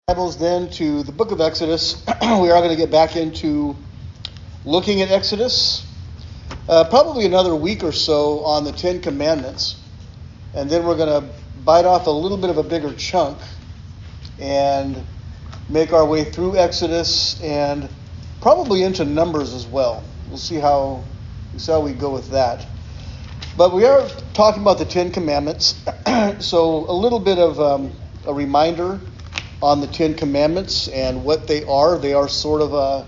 Bibles then to the book of Exodus. We are going to get back into looking at Exodus. Probably another week or so on the Ten Commandments. And then we're going to bite off a little bit of a bigger chunk and make our way through Exodus and probably into Numbers as well. We'll see how we go with that. But we are talking about the Ten Commandments. So a little bit of a reminder on the Ten Commandments and what they are. They are sort of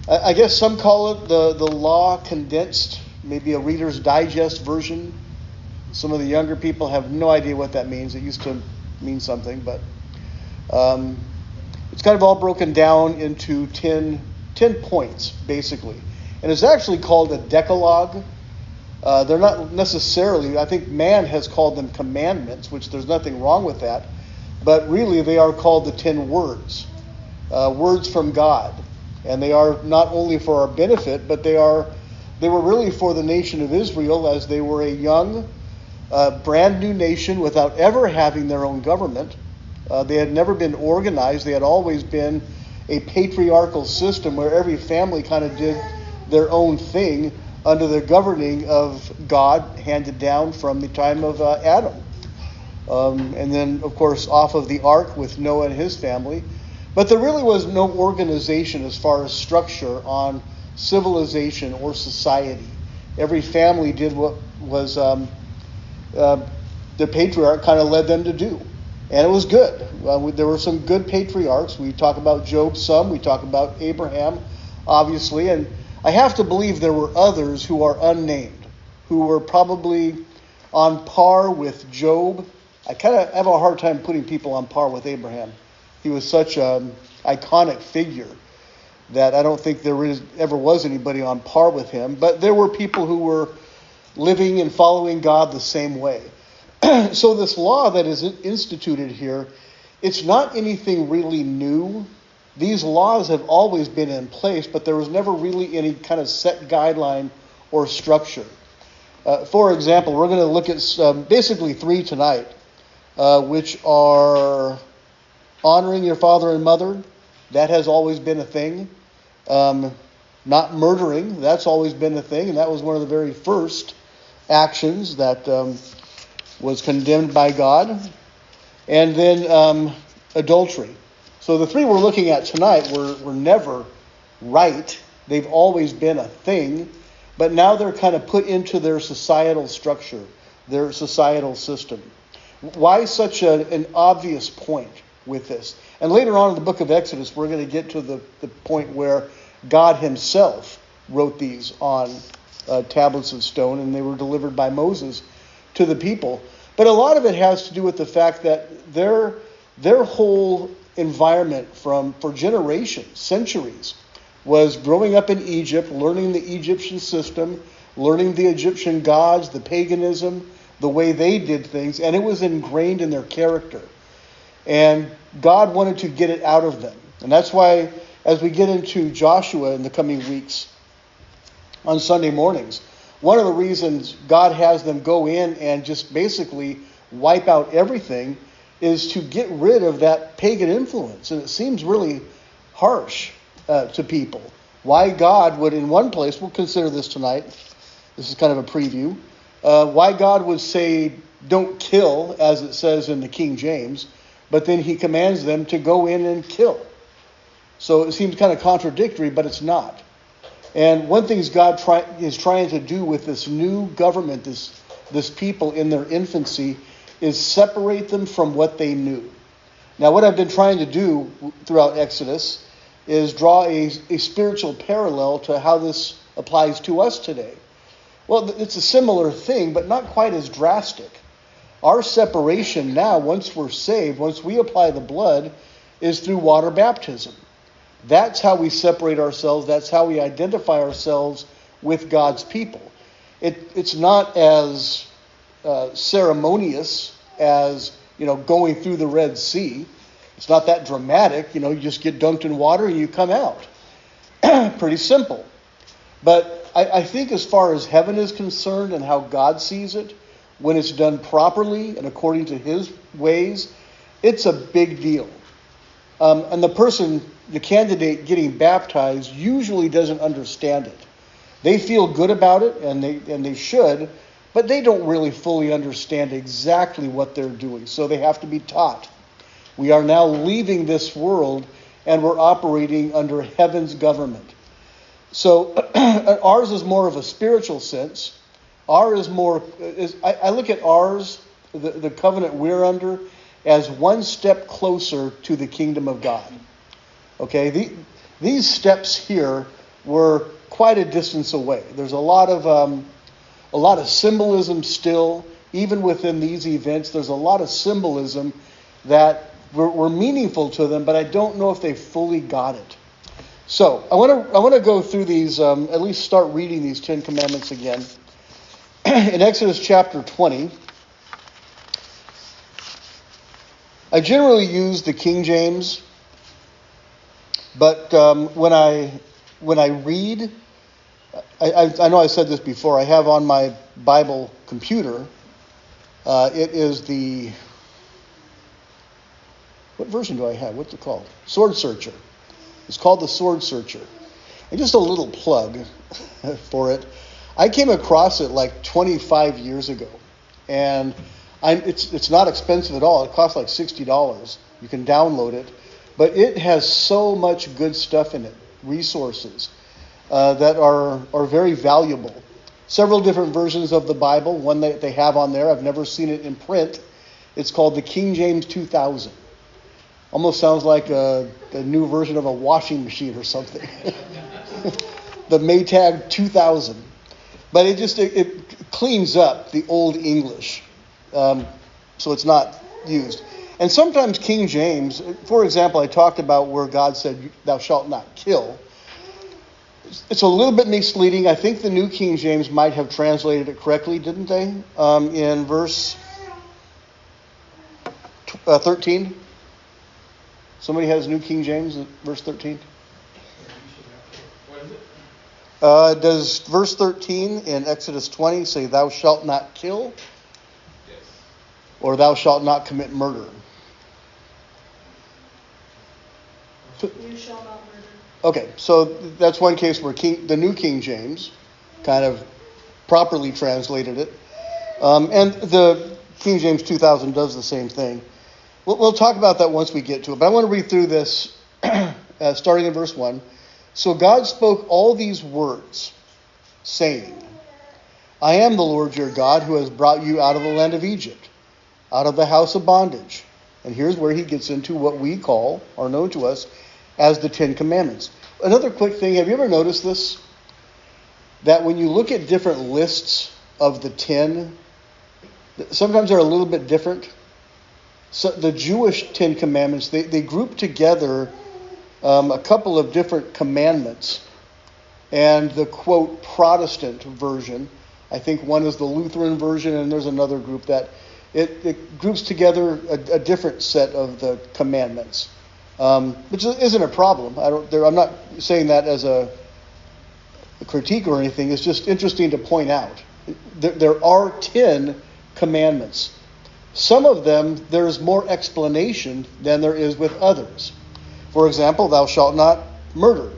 I guess some call it the law condensed, maybe a Reader's Digest version. Some of the younger people have no idea what that means. It used to mean something, but it's kind of all broken down into 10 points, basically. And it's actually called a Decalogue. They're not necessarily, I think man has called them commandments, which there's nothing wrong with that. But really, they are called the 10 words, words from God. And they are not only for our benefit, but they were really for the nation of Israel as they were a young, brand new nation without ever having their own government. They had never been organized. They had always been a patriarchal system where every family kind of did their own thing under the governing of God, handed down from the time of Adam. And then, of course, off of the ark with Noah and his family. But there really was no organization as far as structure on civilization or society. Every family did what was the patriarch kind of led them to do. And it was good. There were some good patriarchs. We talk about Job some. We talk about Abraham, obviously. And I have to believe there were others who are unnamed, who were probably on par with Job. I kind of have a hard time putting people on par with Abraham. He was such an iconic figure that I don't think ever was anybody on par with him. But there were people who were living and following God the same way. So this law that is instituted here, it's not anything really new. These laws have always been in place, but there was never really any kind of set guideline or structure. For example, we're going to look at basically 3 tonight. Which are honoring your father and mother. That has always been a thing. Not murdering. That's always been a thing. And that was one of the very first actions that was condemned by God. And then adultery. So the 3 we're looking at tonight were never right. They've always been a thing. But now they're kind of put into their societal structure, their societal system. Why such an obvious point with this? And later on in the book of Exodus, we're going to get to the point where God himself wrote these on tablets of stone, and they were delivered by Moses to the people. But a lot of it has to do with the fact that their whole environment for generations, centuries, was growing up in Egypt, learning the Egyptian system, learning the Egyptian gods, the paganism, the way they did things, and it was ingrained in their character. And God wanted to get it out of them. And that's why, as we get into Joshua in the coming weeks, on Sunday mornings, one of the reasons God has them go in and just basically wipe out everything is to get rid of that pagan influence. And it seems really harsh to people. Why God would, in one place, we'll consider this tonight, this is kind of a preview, why God would say, don't kill, as it says in the King James, but then he commands them to go in and kill. So it seems kind of contradictory, but it's not. And one thing God is trying to do with this new government, this people in their infancy, is separate them from what they knew. Now, what I've been trying to do throughout Exodus is draw a spiritual parallel to how this applies to us today. Well, it's a similar thing, but not quite as drastic. Our separation now, once we're saved, once we apply the blood, is through water baptism. That's how we separate ourselves. That's how we identify ourselves with God's people. It's not as ceremonious as going through the Red Sea. It's not that dramatic. You just get dunked in water and you come out. Pretty simple. But I think as far as heaven is concerned and how God sees it, when it's done properly and according to his ways, it's a big deal. And the candidate getting baptized usually doesn't understand it. They feel good about it, and they should, but they don't really fully understand exactly what they're doing. So they have to be taught. We are now leaving this world, and we're operating under heaven's government. So ours is more of a spiritual sense. I look at ours, the covenant we're under, as one step closer to the kingdom of God. Okay, these steps here were quite a distance away. There's a lot of symbolism still, even within these events. There's a lot of symbolism that were meaningful to them, but I don't know if they fully got it. So I want to go through these, at least start reading these 10 Commandments again. In Exodus chapter 20, I generally use the King James, but when I read, I know I said this before, I have on my Bible computer, it is what version do I have? What's it called? Sword Searcher. It's called the Sword Searcher. And just a little plug for it. I came across it like 25 years ago, and it's not expensive at all. It costs like $60. You can download it, but it has so much good stuff in it, resources that are very valuable. Several different versions of the Bible. One that they have on there, I've never seen it in print. It's called the King James 2000. Almost sounds like a new version of a washing machine or something. The Maytag 2000. But it cleans up the Old English. So it's not used. And sometimes King James, for example, I talked about where God said, "Thou shalt not kill." It's a little bit misleading. I think the New King James might have translated it correctly, didn't they? In verse 13. Somebody has New King James, verse 13? What is it? Does verse 13 in Exodus 20 say, "Thou shalt not kill"? Yes. Or "Thou shalt not commit murder"? You shall not murder. Okay, so that's one case where the New King James kind of properly translated it. And the King James 2000 does the same thing. We'll talk about that once we get to it. But I want to read through this, starting in verse 1. So God spoke all these words, saying, "I am the Lord your God who has brought you out of the land of Egypt, out of the house of bondage." And here's where he gets into what we call, or known to us, as the 10 Commandments. Another quick thing, have you ever noticed this? That when you look at different lists of the 10, sometimes they're a little bit different. So the Jewish 10 Commandments, they group together a couple of different commandments. And the, quote, Protestant version, I think one is the Lutheran version, and there's another group that it groups together a different set of the commandments, which isn't a problem. I'm not saying that as a critique or anything. It's just interesting to point out. There are 10 commandments. Some of them, there's more explanation than there is with others. For example, "Thou shalt not murder."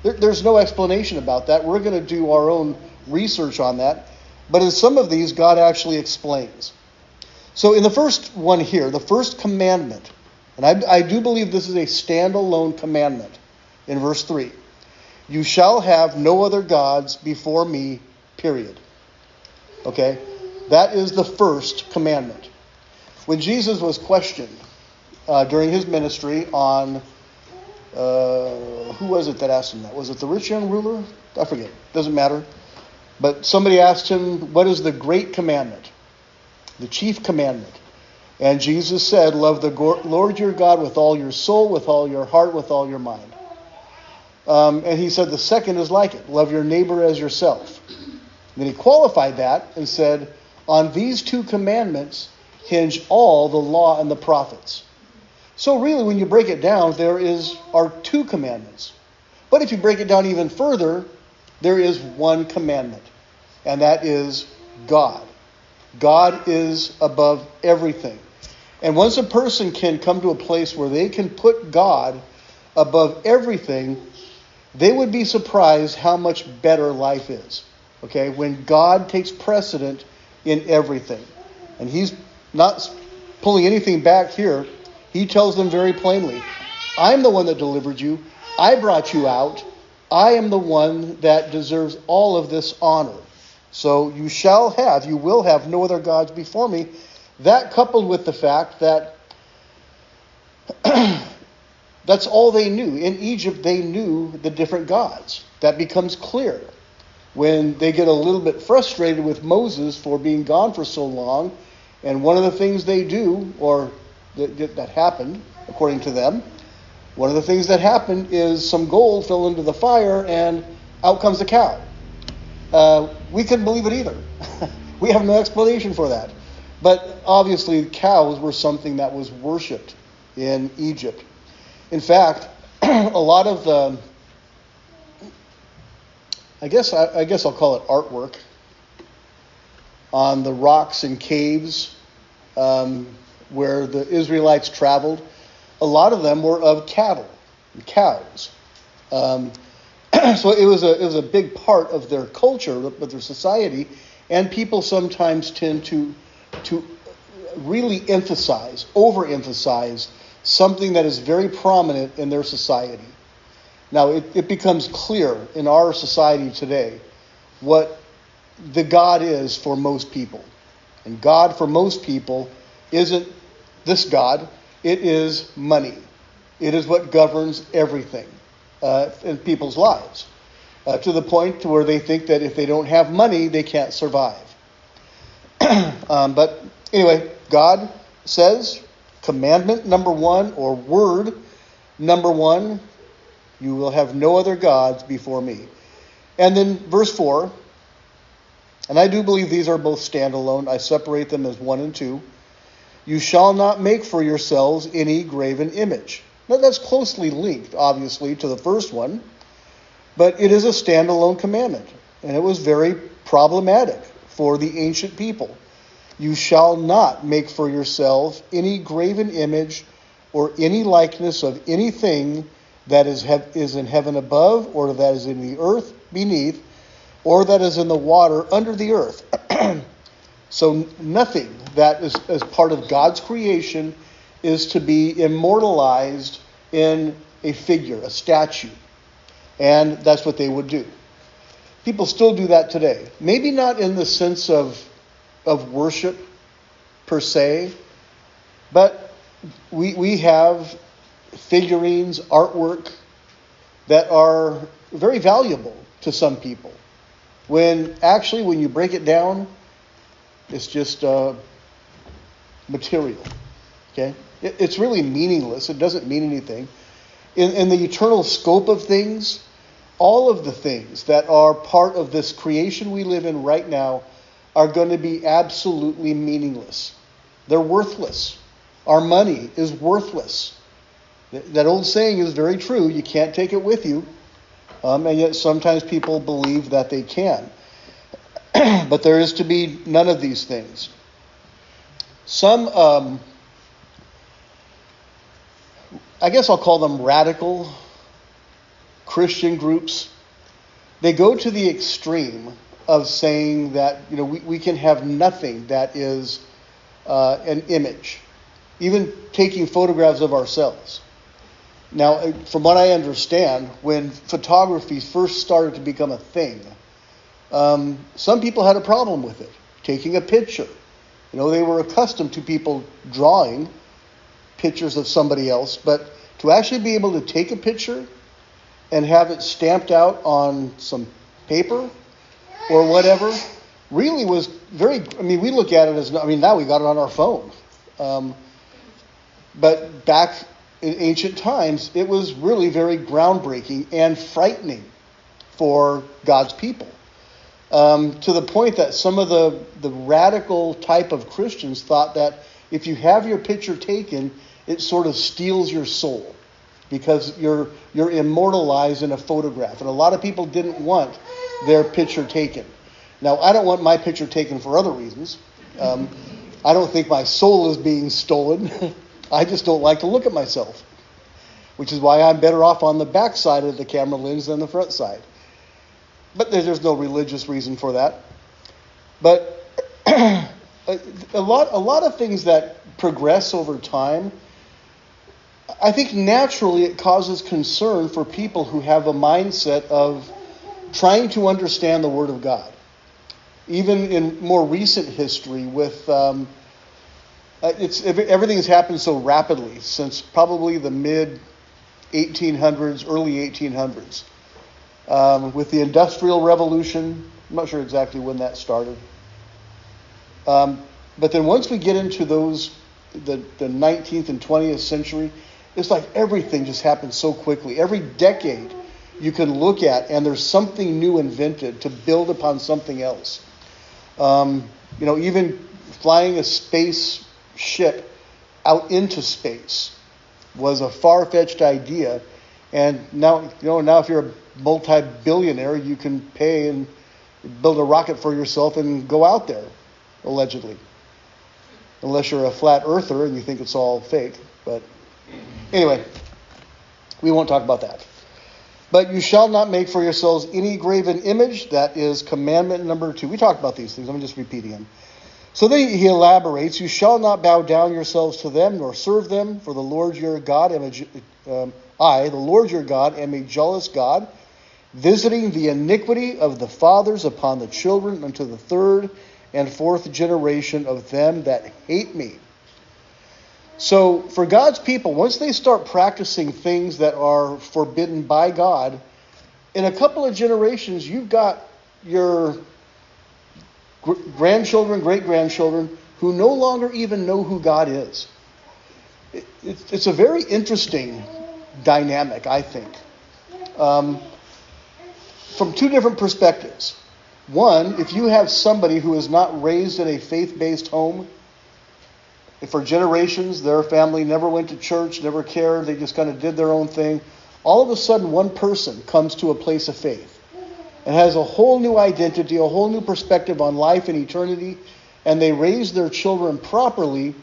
There's no explanation about that. We're going to do our own research on that. But in some of these, God actually explains. So in the first one here, the first commandment, and I do believe this is a standalone commandment in verse 3. "You shall have no other gods before me," period. Okay? That is the first commandment. When Jesus was questioned during his ministry on, who was it that asked him that? Was it the rich young ruler? I forget. Doesn't matter. But somebody asked him, what is the great commandment? The chief commandment. And Jesus said, "Love the Lord your God with all your soul, with all your heart, with all your mind." And he said the second is like it. Love your neighbor as yourself. And then he qualified that and said, "On these 2 commandments hinge all the law and the prophets." So really, when you break it down, there are 2 commandments. But if you break it down even further, there is one commandment, and that is God. God is above everything. And once a person can come to a place where they can put God above everything, they would be surprised how much better life is. Okay, when God takes precedent in everything. And he's not pulling anything back here. He tells them very plainly, I'm the one that delivered you. I brought you out. I am the one that deserves all of this honor. So you will have no other gods before me. That coupled with the fact that that's all they knew. In Egypt, they knew the different gods. That becomes clear when they get a little bit frustrated with Moses for being gone for so long. And one of the things they do, or that happened, according to them, one of the things that happened is some gold fell into the fire and out comes the cow. We couldn't believe it either. We have no explanation for that. But obviously cows were something that was worshipped in Egypt. In fact, a lot of the, I guess I'll call it artwork, on the rocks and caves where the Israelites traveled, a lot of them were of cattle and cows. So it was a big part of their culture, of their society, and people sometimes tend to really overemphasize something that is very prominent in their society. Now, it becomes clear in our society today what the God is for most people. And God for most people isn't this God. It is money. It is what governs everything in people's lives. To the point to where they think that if they don't have money, they can't survive. But anyway, God says, commandment number 1, or word number 1, you will have no other gods before me. And then verse 4, and I do believe these are both standalone. I separate them as 1 and 2. You shall not make for yourselves any graven image. Now that's closely linked, obviously, to the first one, but it is a standalone commandment, and it was very problematic for the ancient people. You shall not make for yourself any graven image or any likeness of anything that is in heaven above, or that is in the earth beneath, or that is in the water under the earth. So nothing that is as part of God's creation is to be immortalized in a figure, a statue. And that's what they would do. People still do that today. Maybe not in the sense of worship per se, but we have figurines, artwork that are very valuable to some people. When you break it down, it's just material. Okay? It's really meaningless. It doesn't mean anything. In the eternal scope of things, all of the things that are part of this creation we live in right now are going to be absolutely meaningless. They're worthless. Our money is worthless. That old saying is very true. You can't take it with you. And yet sometimes people believe that they can. But there is to be none of these things. Some, I guess I'll call them radical Christian groups, they go to the extreme of saying that we can have nothing that is an image, even taking photographs of ourselves. Now, from what I understand, when photography first started to become a thing, some people had a problem with it, taking a picture. They were accustomed to people drawing pictures of somebody else, but to actually be able to take a picture and have it stamped out on some paper or whatever really was very, we look at it as, now we got it on our phone. But back in ancient times, it was really very groundbreaking and frightening for God's people. To the point that some of the radical type of Christians thought that if you have your picture taken, it sort of steals your soul because you're immortalized in a photograph. And a lot of people didn't want their picture taken. Now, I don't want my picture taken for other reasons. I don't think my soul is being stolen. I just don't like to look at myself, which is why I'm better off on the back side of the camera lens than the front side. But there's no religious reason for that. But a lot of things that progress over time, I think naturally it causes concern for people who have a mindset of trying to understand the Word of God. Even in more recent history, with everything's happened so rapidly since probably the mid 1800s, early 1800s, with the Industrial Revolution. I'm not sure exactly when that started, but then once we get into the 19th and 20th century, it's like everything just happens so quickly. Every decade you can look at, and there's something new invented to build upon something else. Even flying a space ship out into space was a far-fetched idea. And now if you're a multi-billionaire, you can pay and build a rocket for yourself and go out there, allegedly. Unless you're a flat earther and you think it's all fake. But anyway, we won't talk about that. But you shall not make for yourselves any graven image. That is commandment number 2. We talked about these things. I'm just repeating them. So then he elaborates, you shall not bow down yourselves to them, nor serve them, for the Lord your God, the Lord your God, am a jealous God, visiting the iniquity of the fathers upon the children unto the 3rd and 4th generation of them that hate me. So for God's people, once they start practicing things that are forbidden by God, in a couple of generations, you've got your grandchildren, great-grandchildren, who no longer even know who God is. It's a very interesting dynamic, I think, from 2 different perspectives. One, if you have somebody who is not raised in a faith-based home, for generations, their family never went to church, never cared, they just kind of did their own thing. All of a sudden, one person comes to a place of faith and has a whole new identity, a whole new perspective on life and eternity, and they raise their children properly.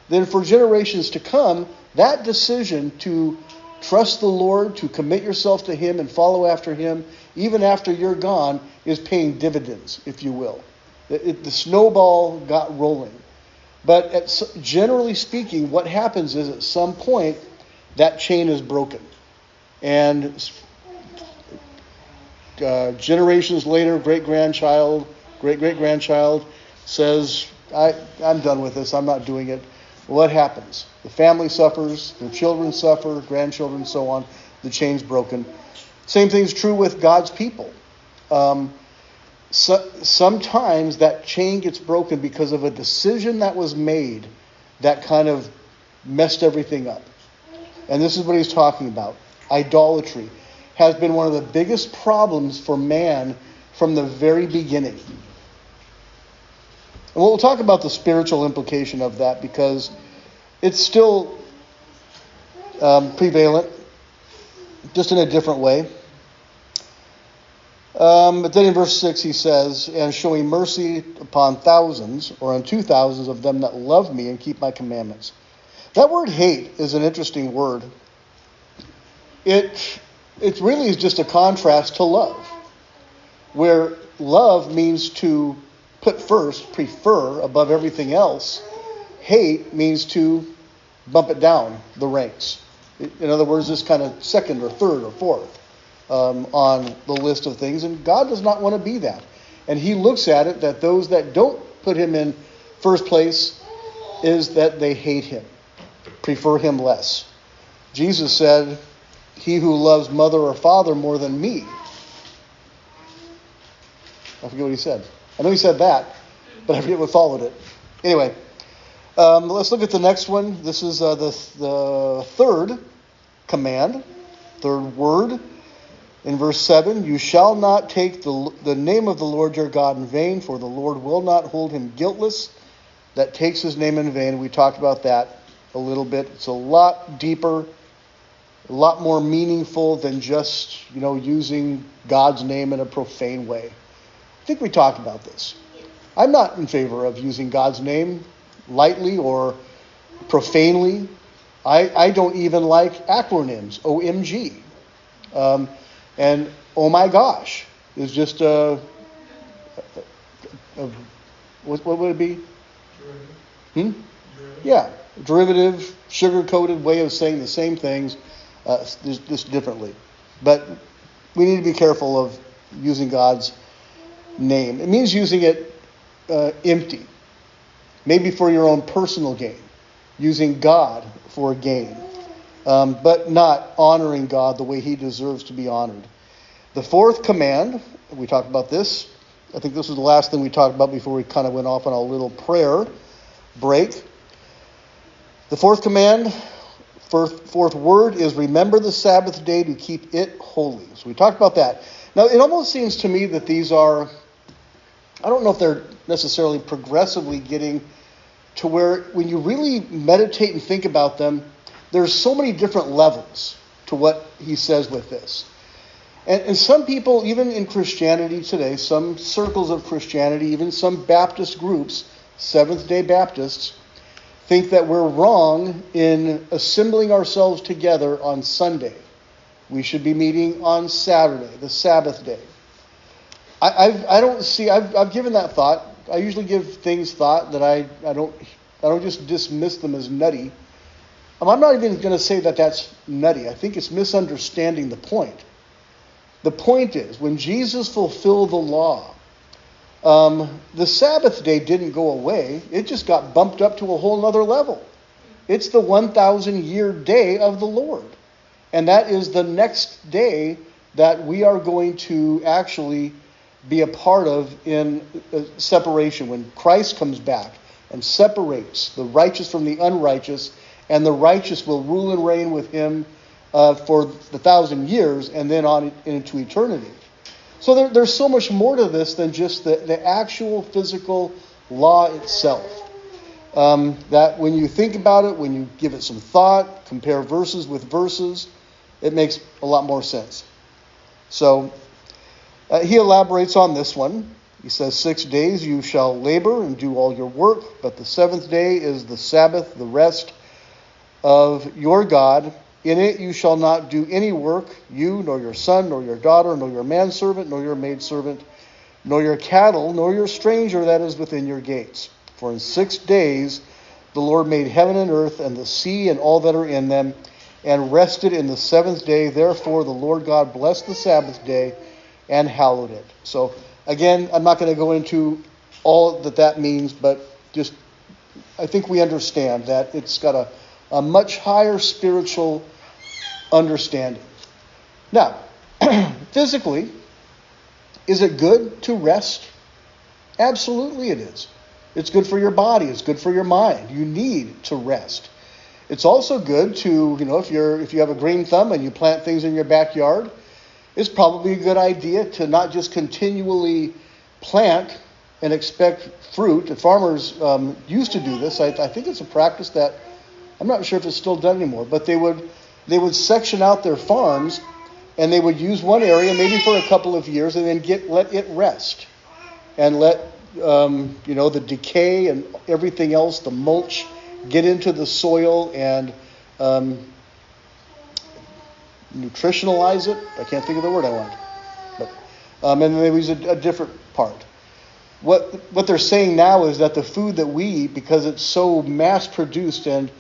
Then for generations to come, that decision to trust the Lord, to commit yourself to Him and follow after Him, even after you're gone, is paying dividends, if you will. The snowball got rolling. But generally speaking, what happens is at some point, that chain is broken. And generations later, great-great-grandchild says, I'm done with this, I'm not doing it. What happens? The family suffers, the children suffer, grandchildren, so on. The chain's broken. Same thing's true with God's people. Sometimes that chain gets broken because of a decision that was made that kind of messed everything up. And this is what he's talking about. Idolatry has been one of the biggest problems for man from the very beginning. And we'll talk about the spiritual implication of that because it's still prevalent, just in a different way. But then in verse 6 he says, and showing mercy upon thousands, or unto thousands of them that love me and keep my commandments. That word hate is an interesting word. It really is just a contrast to love, where love means to put first, prefer above everything else. Hate means to bump it down the ranks. In other words, it's kind of second or third or fourth on the list of things. And God does not want to be that. And He looks at it that those that don't put Him in first place is that they hate Him, prefer Him less. Jesus said, he who loves mother or father more than me. I forget what He said. I know He said that, but I forget what followed it. Anyway, let's look at the next one. This is the third command, third word. In verse 7, you shall not take the name of the Lord your God in vain, for the Lord will not hold him guiltless that takes His name in vain. We talked about that a little bit. It's a lot deeper, a lot more meaningful than just, using God's name in a profane way. I think we talked about this. I'm not in favor of using God's name lightly or profanely. I don't even like acronyms. OMG. And oh my gosh is just what would it be? Yeah, derivative, sugar-coated way of saying the same things, just differently. But we need to be careful of using God's name. It means using it empty, maybe for your own personal gain, using God for gain, but not honoring God the way he deserves to be honored. The fourth command, we talked about this. I think this was the last thing we talked about before we kind of went off on a little prayer break. The fourth command, fourth word is remember the Sabbath day to keep it holy. So we talked about that. Now, it almost seems to me that these are, I don't know if they're necessarily progressively getting to where when you really meditate and think about them, there's so many different levels to what he says with this. And some people, even in Christianity today, some circles of Christianity, even some Baptist groups, Seventh-day Baptists, think that we're wrong in assembling ourselves together on Sunday. We should be meeting on Saturday, the Sabbath day. I've given that thought. I usually give things thought that I don't just dismiss them as nutty. I'm not even going to say that that's nutty. I think it's misunderstanding the point. The point is, when Jesus fulfilled the law, the Sabbath day didn't go away. It just got bumped up to a whole other level. It's the 1,000-year day of the Lord. And that is the next day that we are going to actually be a part of in separation. When Christ comes back and separates the righteous from the unrighteous, and the righteous will rule and reign with him for the 1,000 years and then on into eternity. So there's so much more to this than just the actual physical law itself. That when you think about it, when you give it some thought, compare verses with verses, it makes a lot more sense. So he elaborates on this one. He says, 6 days you shall labor and do all your work, but the seventh day is the Sabbath, the rest of your God. In it you shall not do any work, you, nor your son, nor your daughter, nor your manservant, nor your maidservant, nor your cattle, nor your stranger that is within your gates. For in 6 days the Lord made heaven and earth and the sea and all that are in them, and rested in the seventh day. Therefore the Lord God blessed the Sabbath day and hallowed it. So again, I'm not going to go into all that means, but just I think we understand that it's got a much higher spiritual understanding. Now, physically, is it good to rest? Absolutely it is. It's good for your body. It's good for your mind. You need to rest. It's also good to, if you have a green thumb and you plant things in your backyard, it's probably a good idea to not just continually plant and expect fruit. The farmers used to do this. I think it's a practice that I'm not sure if it's still done anymore, but they would section out their farms and they would use one area maybe for a couple of years and then let it rest and let the decay and everything else, the mulch, get into the soil and nutritionalize it. I can't think of the word I want. But and then they use a different part. What they're saying now is that the food that we eat, because it's so mass-produced and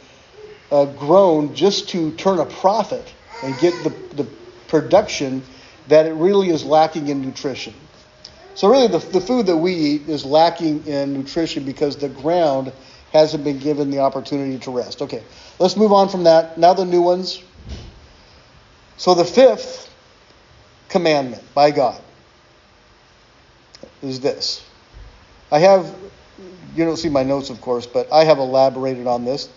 grown just to turn a profit and get the production, that it really is lacking in nutrition. So really the food that we eat is lacking in nutrition because the ground hasn't been given the opportunity to rest. Okay, let's move on from that. Now the new ones. So the fifth commandment by God is this. You don't see my notes, of course, but I have elaborated on this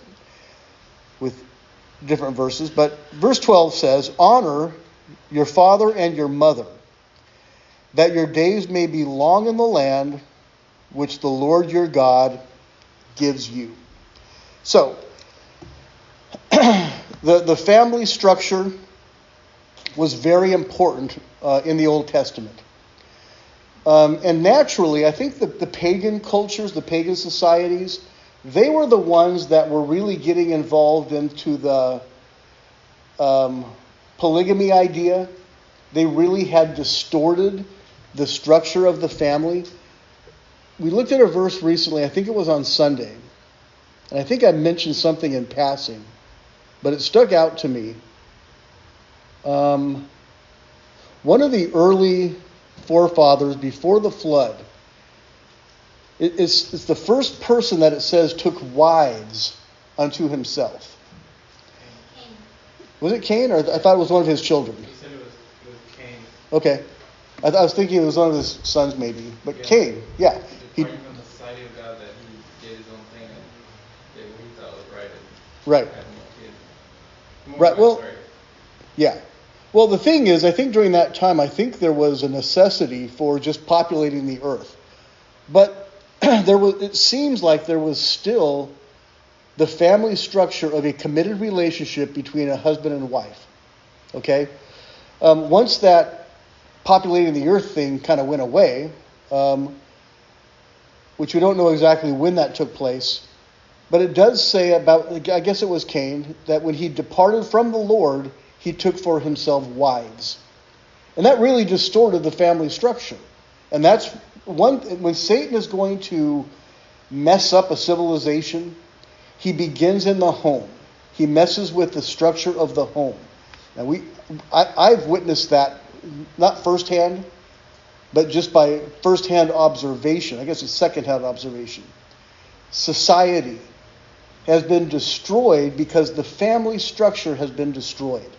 with different verses. But verse 12 says, honor your father and your mother, that your days may be long in the land which the Lord your God gives you. So, the family structure was very important in the Old Testament. And naturally, I think the pagan cultures, the pagan societies, they were the ones that were really getting involved into the polygamy idea. They really had distorted the structure of the family. We looked at a verse recently, I think it was on Sunday, and I think I mentioned something in passing, but it stuck out to me. One of the early forefathers before the flood, it's the first person that it says took wives unto himself. Cain. Was it Cain, or I thought it was one of his children? He said it was Cain. Okay. I was thinking it was one of his sons maybe, but Yeah. Cain, yeah. Departing from the society of God, that he did his own thing and did what he thought was right and Right. had more kids. Right, well- Sorry. Yeah. Well, the thing is, I think during that time, I think there was a necessity for just populating the earth. But it seems like there was still the family structure of a committed relationship between a husband and wife. Okay? Once that populating the earth thing kind of went away, which we don't know exactly when that took place, but it does say about, I guess it was Cain, that when he departed from the Lord, he took for himself wives. And that really distorted the family structure. And that's when Satan is going to mess up a civilization, he begins in the home. He messes with the structure of the home. Now I've witnessed that, not firsthand, but just by firsthand observation. I guess it's secondhand observation. Society has been destroyed because the family structure has been destroyed.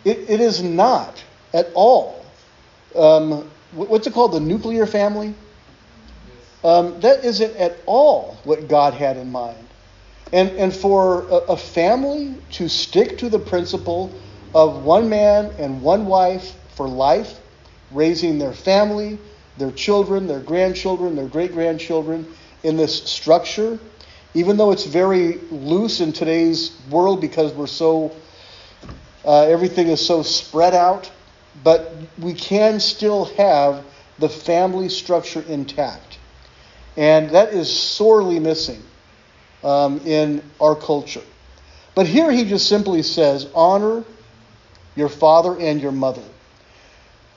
It is not at all. What's it called? The nuclear family? That isn't at all what God had in mind. And for a family to stick to the principle of one man and one wife for life, raising their family, their children, their grandchildren, their great-grandchildren in this structure, even though it's very loose in today's world because we're so, everything is so spread out, but we can still have the family structure intact. And that is sorely missing in our culture. But here he just simply says, honor your father and your mother.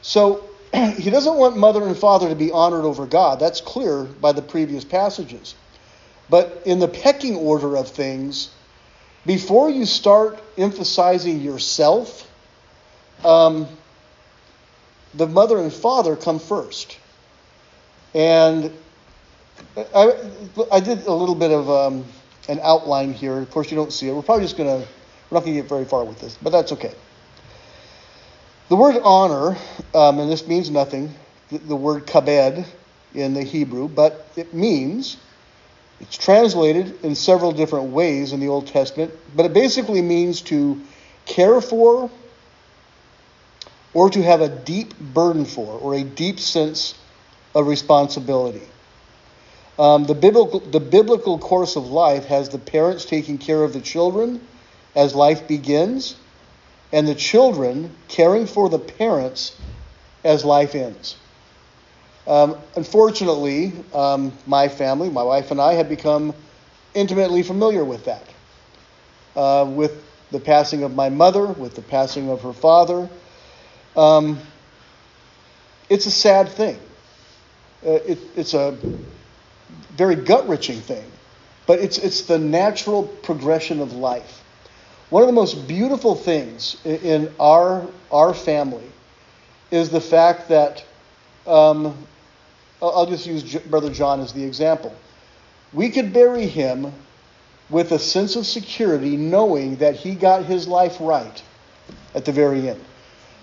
So he doesn't want mother and father to be honored over God. That's clear by the previous passages. But in the pecking order of things, before you start emphasizing yourself, the mother and father come first. And I did a little bit of an outline here. Of course, you don't see it. We're not going to get very far with this, but that's okay. The word honor, and this means nothing, the word kabed in the Hebrew, but it means, it's translated in several different ways in the Old Testament, but it basically means to care for or to have a deep burden for or a deep sense of responsibility. The biblical course of life has the parents taking care of the children as life begins, and the children caring for the parents as life ends. Unfortunately, my family, my wife and I, have become intimately familiar with that. With the passing of my mother, with the passing of her father. It's a sad thing. It's a very gut-wrenching thing. But it's the natural progression of life. One of the most beautiful things in our family is the fact that, I'll just use Brother John as the example. We could bury him with a sense of security knowing that he got his life right at the very end.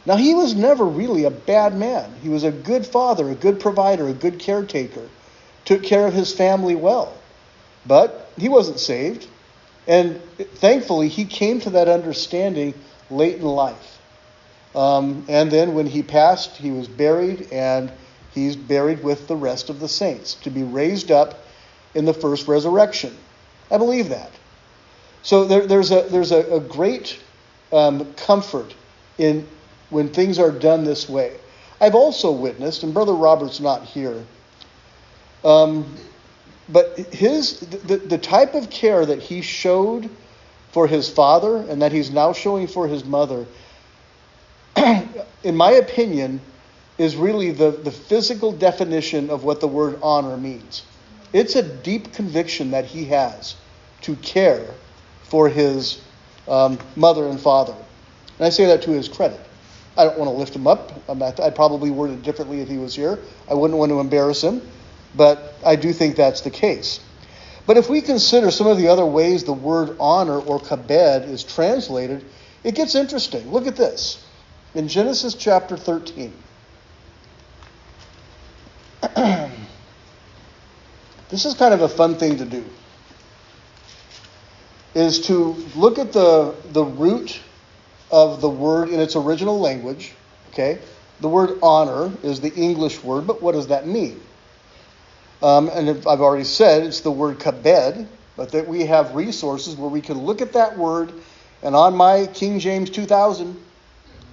Now, he was never really a bad man. He was a good father, a good provider, a good caretaker, took care of his family well. But he wasn't saved. And thankfully, he came to that understanding late in life. And then when he passed, he was buried, and he's buried with the rest of the saints to be raised up in the first resurrection. I believe that. So there's a great comfort in when things are done this way. I've also witnessed, and Brother Robert's not here, But the type of care that he showed for his father and that he's now showing for his mother, in my opinion, is really the physical definition of what the word honor means. It's a deep conviction that he has to care for his mother and father. And I say that to his credit. I don't want to lift him up. I'd probably word it differently if he was here. I wouldn't want to embarrass him. But I do think that's the case. But if we consider some of the other ways the word honor or kabed is translated, it gets interesting. Look at this. In Genesis chapter 13. This is kind of a fun thing to do. Is to look at the root of the word in its original language. Okay? The word honor is the English word, but what does that mean? And I've already said it's the word kabed, but that we have resources where we can look at that word, and on my King James 2000,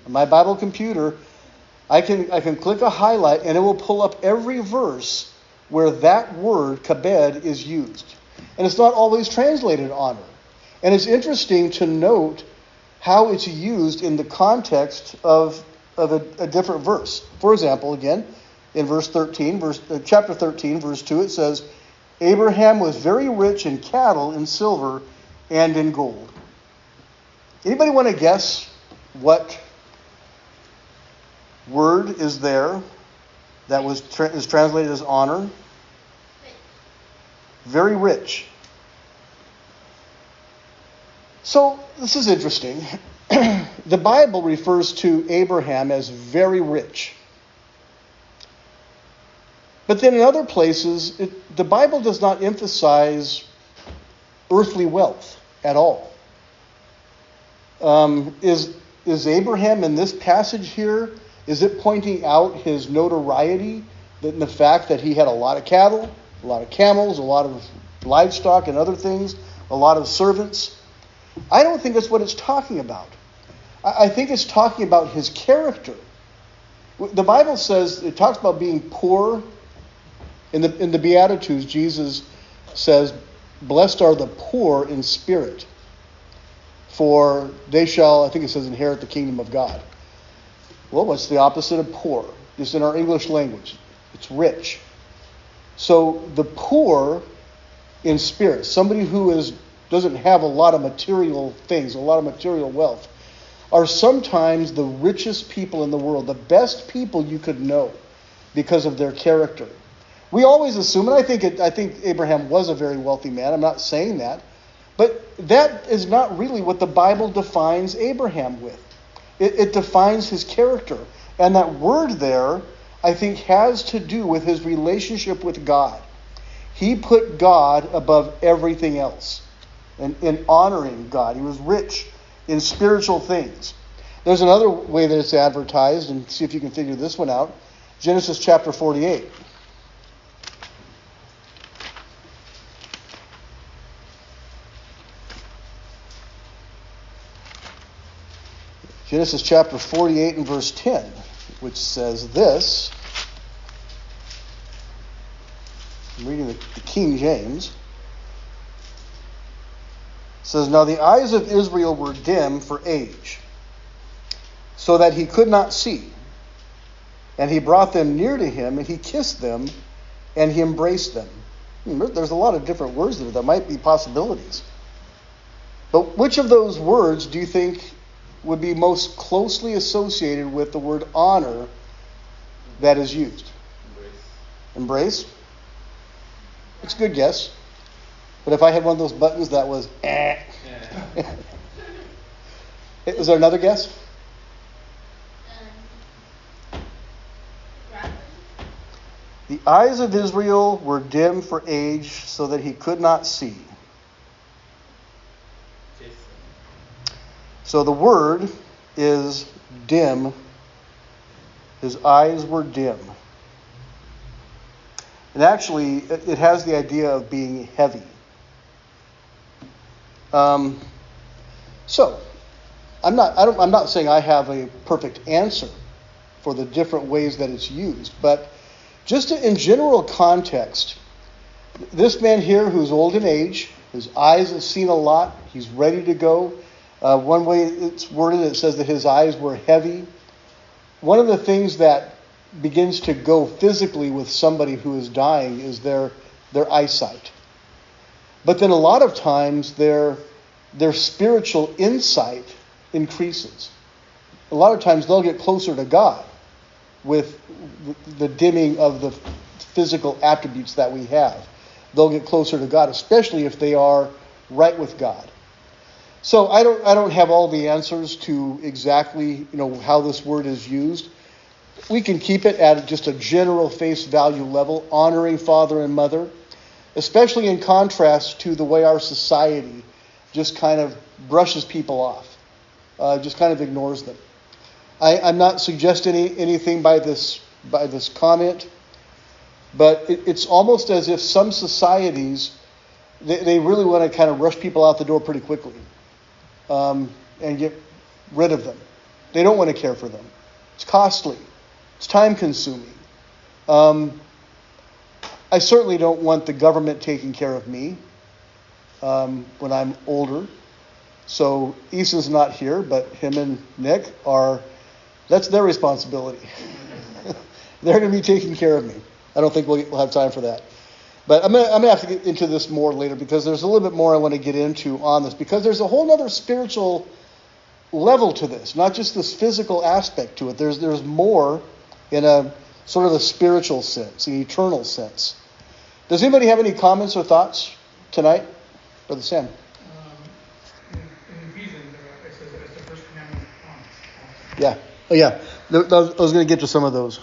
on my Bible computer, I can click a highlight and it will pull up every verse where that word kabed is used. And it's not always translated honor. And it's interesting to note how it's used in the context of a different verse. For example, again, in chapter 13, verse 2, it says, Abraham was very rich in cattle, in silver, and in gold. Anybody want to guess what word is there that is translated as honor? Very rich. So, this is interesting. The Bible refers to Abraham as very rich. But then in other places, the Bible does not emphasize earthly wealth at all. Is Abraham in this passage here, is it pointing out his notoriety, the fact that he had a lot of cattle, a lot of camels, a lot of livestock and other things, a lot of servants? I don't think that's what it's talking about. I think it's talking about his character. The Bible says, it talks about being poor. In the Beatitudes, Jesus says, blessed are the poor in spirit, for they shall, I think it says, inherit the kingdom of God. Well, what's the opposite of poor? Just in our English language. It's rich. So the poor in spirit, somebody who doesn't have a lot of material things, a lot of material wealth, are sometimes the richest people in the world, the best people you could know because of their character. We always assume, and I think Abraham was a very wealthy man. I'm not saying that. But that is not really what the Bible defines Abraham with. It defines his character. And that word there, I think, has to do with his relationship with God. He put God above everything else. And in honoring God. He was rich in spiritual things. There's another way that it's advertised, and see if you can figure this one out. Genesis chapter 48. Genesis chapter 48 and verse 10, which says this. I'm reading the King James. It says, now the eyes of Israel were dim for age, so that he could not see. And he brought them near to him, and he kissed them, and he embraced them. There's a lot of different words there. There might be possibilities. But which of those words do you think would be most closely associated with the word honor that is used? Embrace? It's a good guess. But if I had one of those buttons that was Is there another guess? The eyes of Israel were dim for age, so that he could not see. So the word is dim. His eyes were dim. And actually, it has the idea of being heavy. So, I'm not saying I have a perfect answer for the different ways that it's used, but just in general context, This man here, who's old in age, his eyes have seen a lot, he's ready to go. One way it's worded, it says that his eyes were heavy. One of the things that begins to go physically with somebody who is dying is their eyesight. But then a lot of times their spiritual insight increases. A lot of times they'll get closer to God with the dimming of the physical attributes that we have. They'll get closer to God, especially if they are right with God. So I don't have all the answers to exactly, how this word is used. We can keep it at just a general face value level, honoring father and mother, especially in contrast to the way our society just kind of brushes people off, just kind of ignores them. I'm not suggesting anything by this comment, but it's almost as if some societies, they really want to kind of rush people out the door pretty quickly and get rid of them. They don't want to care for them. It's costly. It's time-consuming. I certainly don't want the government taking care of me when I'm older. So Eason's not here, but him and Nick that's their responsibility. They're going to be taking care of me. I don't think we'll have time for that. But I'm going to have to get into this more later because there's a little bit more I want to get into on this, because there's a whole other spiritual level to this, not just this physical aspect to it. There's more in a sort of a spiritual sense, an eternal sense. Does anybody have any comments or thoughts tonight? Brother Sam. In Ephesians, it says it's the first commandment. Yeah. Oh, yeah. I was going to get to some of those.